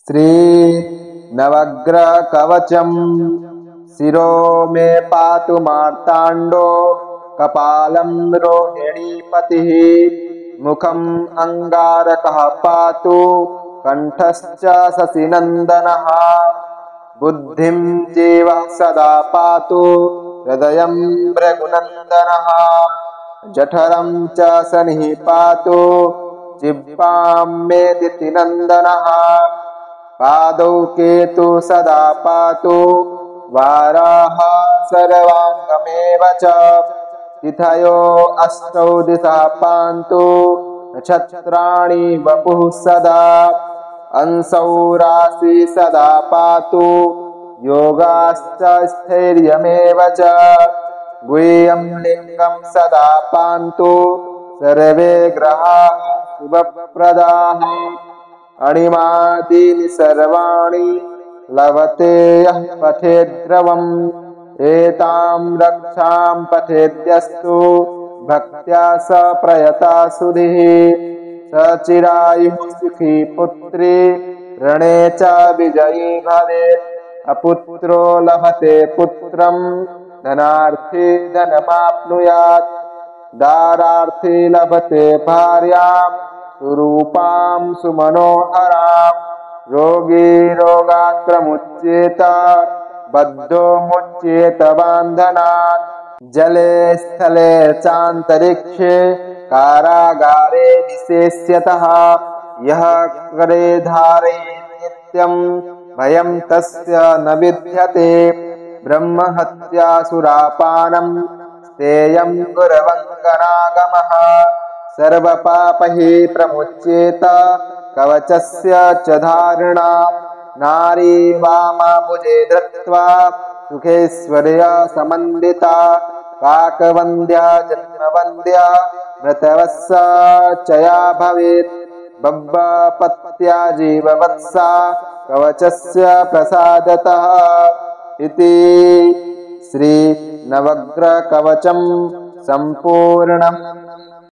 श्री नवग्रह कवचम। शिरो मे पातु मार्तांडो कपालं रोहिणीपतिः। मुखं अंगारकः पातु कंठश्च शशिनंदनः। बुद्धिं जीवः सदा पातु हृदयं भृगुनंदनः। जठरं च शनिः पातु जिह्वां मे दितिनन्दनः। पादौ केतु सदा पातु वाराः सर्वाङ्गमेव च। तिथयो अष्टौ दिशः पान्तु नक्षत्राणि वपुः सदा। अंसौ राशि सदा पातु योगाश्च स्थैर्यमेव च। गुह्यं लिङ्गं सदा पान्तु सर्वे ग्रहाः शुभप्रदाः। अणिमादीनि सर्वाणि लभते यः पठेद्द्रवम्। एतां रक्षां पठेद्यस्तु भक्त्या स प्रयता सुधीः। स चिरायुः सुखी पुत्री रणे च विजयी भवेत्। अपुत्रो लभते पुत्रं धनार्थी धनमाप्नुयात्। दारार्थी लभते भार्यां सुरूपां सुमनोहरां। रोगी रोगात् प्रमुच्येत बद्धो मुच्येत बन्धनात्। जले स्थले चान्तरिक्षे कारागारे विशेष्यतः। यः करे धारयेत् नित्यं भयं तस्य न विद्यते। ब्रह्महत्या सुरापानं स्थेयं गुरवङ्गनागमः। सर्वपापैः प्रमुच्येत कवचस्य च धारणा। नारी वामाभुजे धृत्वा सुखेश्वर्य समन्विता। काकवन्द्या जन्मवन्द्या मृतवत्सा चया भवेत्। बभ्वपत्या जीववत्सा कवचस्य प्रसादतः। इति श्री नवग्रह कवचम संपूर्णम्।